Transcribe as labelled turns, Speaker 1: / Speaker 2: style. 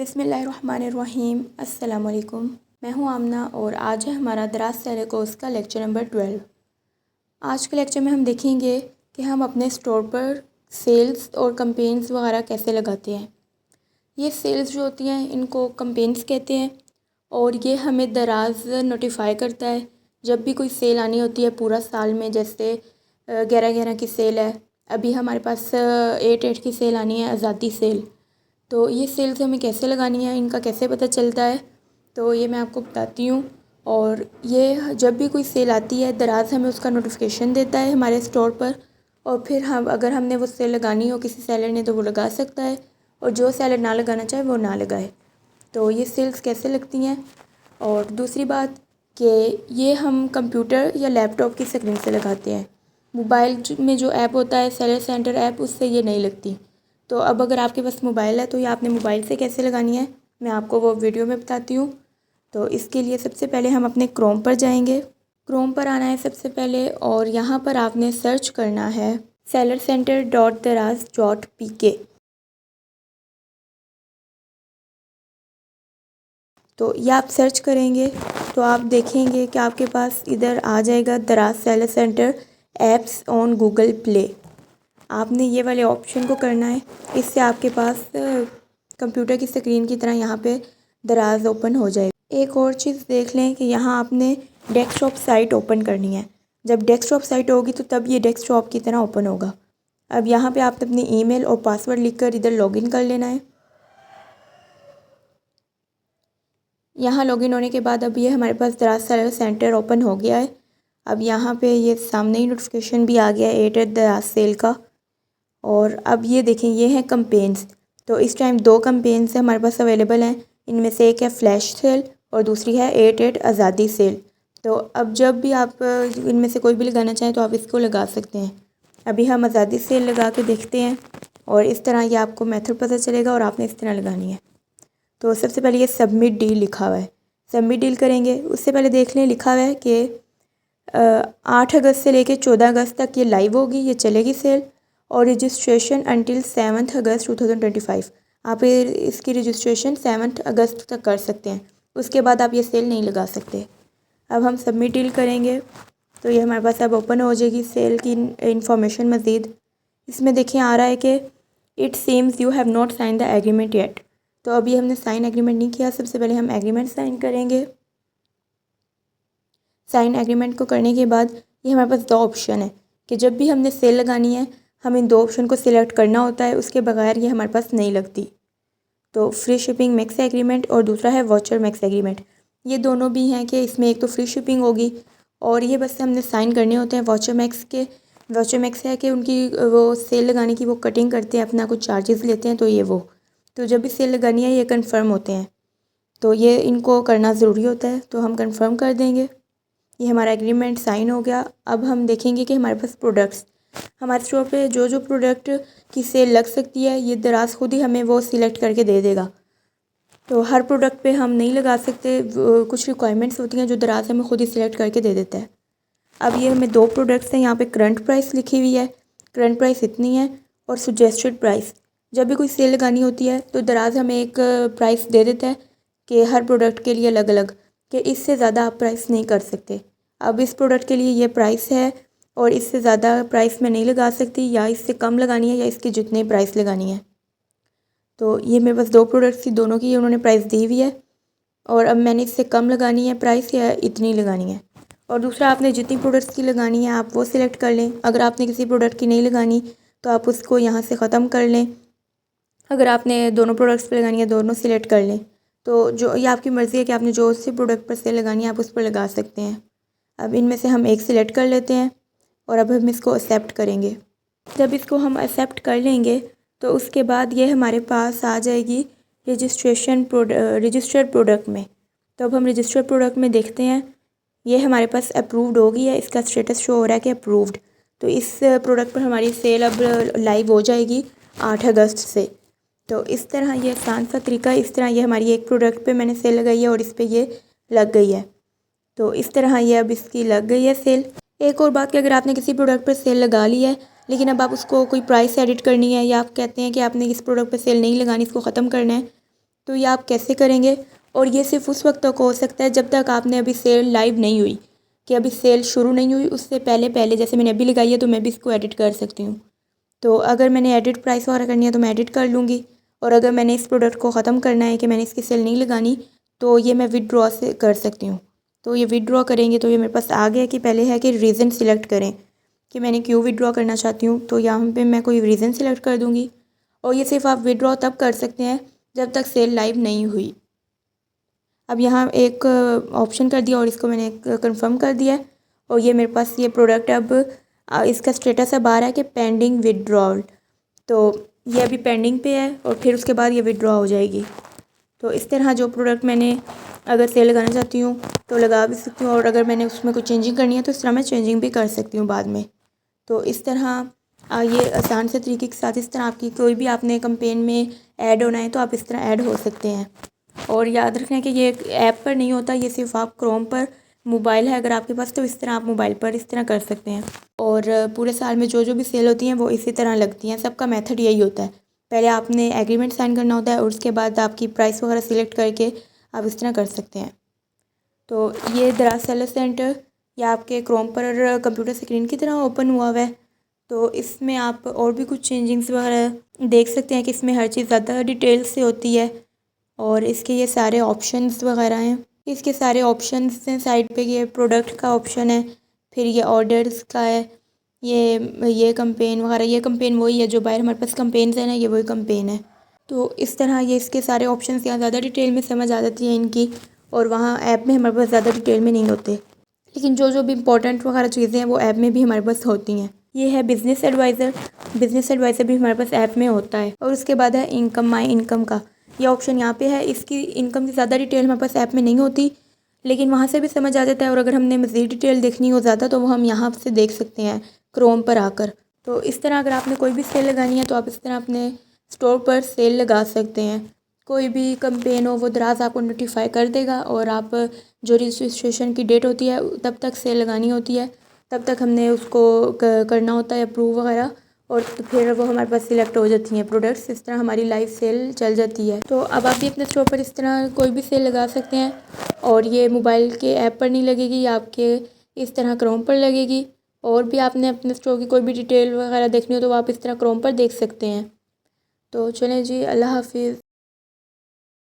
Speaker 1: बिस्मिल्लाहिर्रहमानिर्रहीम। अस्सलाम वालेकुम। मैं हूं आमना और आज है हमारा दराज सैलरी कोर्स का लेक्चर नंबर 12। आज के लेक्चर में हम देखेंगे कि हम अपने स्टोर पर सेल्स और कैंपेन्स वगैरह कैसे लगाते हैं। ये सेल्स जो होती हैं इनको कैंपेन्स कहते हैं और ये हमें दराज नोटिफाई करता है जब भी कोई सेल आनी होती है पूरा साल में। जैसे 11/11 की सेल है, अभी हमारे पास 8/8 की सेल आनी है, आज़ादी सेल। तो ये सेल्स हमें कैसे लगानी है, इनका कैसे पता चलता है, तो ये मैं आपको बताती हूँ। और ये जब भी कोई सेल आती है दराज हमें उसका नोटिफिकेशन देता है हमारे स्टोर पर, और फिर हम अगर हमने वो सेल लगानी हो किसी सेलर ने तो वो लगा सकता है, और जो सेलर ना लगाना चाहे वो ना लगाए। तो ये सेल्स कैसे लगती हैं। और दूसरी बात कि ये हम कंप्यूटर या लैपटॉप की स्क्रीन से लगाते हैं। मोबाइल में जो ऐप होता है सेलर सेंटर ऐप, उससे ये नहीं लगती। तो अब अगर आपके पास मोबाइल है तो ये आपने मोबाइल से कैसे लगानी है मैं आपको वो वीडियो में बताती हूँ। तो इसके लिए सबसे पहले हम अपने क्रोम पर जाएंगे। क्रोम पर आना है सबसे पहले और यहाँ पर आपने सर्च करना है sellercenter.daraz.pk। तो ये आप सर्च करेंगे तो आप देखेंगे कि आपके पास इधर आ जाएगा दराज seller centre apps on Google play. आपने ये वाले ऑप्शन को करना है, इससे आपके पास कंप्यूटर की स्क्रीन की तरह यहाँ पे दराज ओपन हो जाएगा। एक और चीज़ देख लें कि यहाँ आपने डेस्कटॉप साइट ओपन करनी है। जब डेस्कटॉप साइट होगी तो तब ये डेस्कटॉप की तरह ओपन होगा। अब यहाँ पे आपने अपनी ईमेल और पासवर्ड लिखकर इधर लॉगिन कर लेना है। यहाँ लॉगिन होने के बाद अब ये हमारे पास दराज सेलर सेंटर ओपन हो गया है। अब यहाँ पे ये सामने ही नोटिफिकेशन भी आ गया है 8/8 दराज सेल का। और अब ये देखें ये हैं कैंपेन्स। तो इस टाइम 2 कैंपेन्स हमारे पास अवेलेबल हैं। इनमें से एक है फ्लैश सेल और दूसरी है 8/8 आज़ादी सेल। तो अब जब भी आप इनमें से कोई भी लगाना चाहें तो आप इसको लगा सकते हैं। अभी हम आज़ादी सेल लगा के देखते हैं और इस तरह ये आपको मेथड पता चलेगा और आपने इस तरह लगानी है। तो सबसे पहले ये सबमिट डील लिखा हुआ है, सबमिट डील करेंगे। उससे पहले देख लें लिखा हुआ है कि 8 अगस्त से लेकर 14 अगस्त तक ये लाइव होगी, ये चलेगी सेल। और रजिस्ट्रेशन अंटिल 7 अगस्त 2025। आप इसकी रजिस्ट्रेशन 7 अगस्त तक कर सकते हैं, उसके बाद आप ये सेल नहीं लगा सकते। अब हम सबमिट डील करेंगे तो ये हमारे पास अब ओपन हो जाएगी सेल की इंफॉर्मेशन मज़ीद। इसमें देखिए आ रहा है कि it seems you have not sign the agreement yet. तो अभी हमने साइन एग्रीमेंट नहीं किया, सबसे पहले हम एग्रीमेंट साइन करेंगे। साइन एग्रीमेंट को करने के बाद ये हमारे पास 2 ऑप्शन है कि जब भी हमने सेल लगानी है हमें इन 2 ऑप्शन को सिलेक्ट करना होता है, उसके बगैर ये हमारे पास नहीं लगती। तो फ्री शिपिंग मैक्स एग्रीमेंट और दूसरा है वाउचर मैक्स एग्रीमेंट। ये दोनों भी हैं कि इसमें एक तो फ्री शिपिंग होगी और ये बस हमने साइन करने होते हैं वाउचर मैक्स के। वाउचर मैक्स है कि उनकी वो सेल लगाने की वो कटिंग करते हैं, अपना कुछ चार्जेस लेते हैं, तो ये वो तो जब भी सेल लगानी है ये कन्फर्म होते हैं, तो ये इनको करना ज़रूरी होता है। तो हम कन्फर्म कर देंगे। ये हमारा एग्रीमेंट साइन हो गया। अब हम देखेंगे कि हमारे पास प्रोडक्ट्स, हमारे स्टोर पे जो जो प्रोडक्ट की सेल लग सकती है ये दराज खुद ही हमें वो सिलेक्ट करके दे देगा। तो हर प्रोडक्ट पे हम नहीं लगा सकते, कुछ रिक्वायरमेंट्स होती हैं जो दराज हमें खुद ही सिलेक्ट करके दे देता है। अब ये हमें 2 प्रोडक्ट्स हैं, यहाँ पे करंट प्राइस लिखी हुई है, करंट प्राइस इतनी है, और सजेस्टेड प्राइस। जब भी कोई सेल लगानी होती है तो दराज हमें एक प्राइस दे देता है कि हर प्रोडक्ट के लिए अलग अलग, कि इससे ज़्यादा आप प्राइस नहीं कर सकते। अब इस प्रोडक्ट के लिए ये प्राइस है और इससे ज़्यादा प्राइस मैं नहीं लगा सकती, या इससे कम लगानी है या इसकी जितनी प्राइस लगानी है। तो ये मेरे पास 2 प्रोडक्ट्स थी, दोनों की उन्होंने प्राइस दी हुई है और अब मैंने इससे कम लगानी है प्राइस या इतनी लगानी है। और दूसरा आपने जितनी प्रोडक्ट्स की लगानी है आप वो सिलेक्ट कर लें। अगर आपने किसी प्रोडक्ट की नहीं लगानी तो आप उसको यहाँ से ख़त्म कर लें। अगर आपने दोनों प्रोडक्ट्स पर लगानी है दोनों सिलेक्ट कर लें। तो जो ये आपकी मर्ज़ी है कि आपने जो उसी प्रोडक्ट पर सेल लगानी है आप उस पर लगा सकते हैं। अब इनमें से हम एक सिलेक्ट कर लेते हैं और अब हम इसको एक्सेप्ट करेंगे। जब इसको हम एक्सेप्ट कर लेंगे तो उसके बाद ये हमारे पास आ जाएगी रजिस्टर्ड प्रोडक्ट में। तो अब हम रजिस्टर्ड प्रोडक्ट में देखते हैं, ये हमारे पास अप्रूव्ड हो गई है, इसका स्टेटस शो हो रहा है कि अप्रूव्ड। तो इस प्रोडक्ट पर हमारी सेल अब लाइव हो जाएगी 8 अगस्त से। तो इस तरह ये आसान सा तरीका है। इस तरह ये हमारी एक प्रोडक्ट पे मैंने सेल लगाई है और इस पे ये लग गई है। तो इस तरह ये अब इसकी लग गई है सेल। एक और बात कि अगर आपने किसी प्रोडक्ट पर सेल लगा ली है लेकिन अब आप उसको कोई प्राइस एडिट करनी है, या आप कहते हैं कि आपने इस प्रोडक्ट पर सेल नहीं लगानी, इसको ख़त्म करना है, तो ये आप कैसे करेंगे, और ये सिर्फ उस वक्त तक हो सकता है जब तक आपने अभी सेल लाइव नहीं हुई, कि अभी सेल शुरू नहीं हुई, उससे पहले पहले जैसे मैंने अभी लगाई है तो मैं भी इसको एडिट कर सकती हूँ। तो अगर मैंने एडिट प्राइस वगैरह करनी है तो मैं एडिट कर लूँगी, और अगर मैंने इस प्रोडक्ट को ख़त्म करना है कि मैंने इसकी सेल नहीं लगानी, तो ये मैं विदड्रॉ से कर सकती हूँ। तो ये विदड्रॉ करेंगे तो ये मेरे पास आ गया कि पहले है कि रीज़न सिलेक्ट करें कि मैंने क्यों विदड्रॉ करना चाहती हूँ। तो यहाँ पे मैं कोई रीज़न सिलेक्ट कर दूँगी, और ये सिर्फ आप विदड्रॉ तब कर सकते हैं जब तक सेल लाइव नहीं हुई। अब यहाँ एक ऑप्शन कर दिया और इसको मैंने कंफर्म कर दिया है, और ये मेरे पास ये प्रोडक्ट अब इसका स्टेटस अब आ रहा है कि पेंडिंग विदड्रॉल। तो ये अभी पेंडिंग पे है और फिर उसके बाद ये विदड्रॉ हो जाएगी। तो इस तरह जो प्रोडक्ट मैंने अगर सेल लगाना चाहती हूँ तो लगा भी सकती हूँ, और अगर मैंने उसमें कोई चेंजिंग करनी है तो इस तरह मैं चेंजिंग भी कर सकती हूँ बाद में। तो इस तरह ये आसान से तरीके के साथ इस तरह आपकी कोई भी आपने कैंपेन में ऐड होना है तो आप इस तरह ऐड हो सकते हैं। और याद रखना कि ये ऐप पर नहीं होता, ये सिर्फ आप क्रोम पर, मोबाइल है अगर आपके पास तो इस तरह आप मोबाइल पर इस तरह कर सकते हैं। और पूरे साल में जो जो भी सेल होती हैं वो इसी तरह लगती हैं, सबका मेथड यही होता है। पहले आपने एग्रीमेंट साइन करना होता है और उसके बाद आपकी प्राइस वगैरह सिलेक्ट करके आप इस तरह कर सकते हैं। तो ये दराज सेलर सेंटर या आपके क्रोम पर कंप्यूटर स्क्रीन की तरह ओपन हुआ हुआ है। तो इसमें आप और भी कुछ चेंजिंग्स वगैरह देख सकते हैं कि इसमें हर चीज़ ज़्यादा डिटेल से होती है, और इसके ये सारे ऑप्शंस वगैरह हैं। इसके सारे ऑप्शंस हैं साइड पे, ये प्रोडक्ट का ऑप्शन है, फिर ये ऑर्डर्स का है, ये कंपेन वगैरह, ये कंपेन वही है जो बाहर हमारे पास कंपेन्स है ना, ये वही कंपेन है। तो इस तरह ये इसके सारे ऑप्शंस यहाँ ज़्यादा डिटेल में समझ आ जाती है इनकी, और वहाँ ऐप में हमारे पास ज़्यादा डिटेल में नहीं होते, लेकिन जो जो भी इंपॉर्टेंट वगैरह चीज़ें हैं वो ऐप में भी हमारे पास होती हैं। ये है बिज़नेस एडवाइज़र। बिज़नेस एडवाइज़र भी हमारे पास ऐप में होता है। और उसके बाद है इनकम, माई इनकम का ये ऑप्शन यहाँ पे है। इसकी इनकम की ज़्यादा डिटेल हमारे पास ऐप में नहीं होती, लेकिन वहाँ से भी समझ आ जाता है, और अगर हमने मज़ीद डिटेल देखनी हो ज़्यादा तो वो हम यहाँ से देख सकते हैं क्रोम पर आकर। तो इस तरह अगर आपने कोई भी सेल लगानी है तो आप इस तरह अपने स्टोर पर सेल लगा सकते हैं। कोई भी कंपेन हो वो दराज आपको नोटिफाई कर देगा, और आप जो रजिस्ट्रेशन की डेट होती है तब तक सेल लगानी होती है, तब तक हमने उसको करना होता है अप्रूव वगैरह, और तो फिर वो हमारे पास सिलेक्ट हो जाती हैं प्रोडक्ट्स। इस तरह हमारी लाइव सेल चल जाती है। तो अब आप भी अपने स्टोर पर इस तरह कोई भी सेल लगा सकते हैं, और ये मोबाइल के ऐप पर नहीं लगेगी, ये आपके इस तरह क्रोम पर लगेगी। और भी आपने अपने स्टोर की कोई भी डिटेल वगैरह देखनी हो तो आप इस तरह क्रोम पर देख सकते हैं। तो चलें जी, अल्लाह हाफिज़।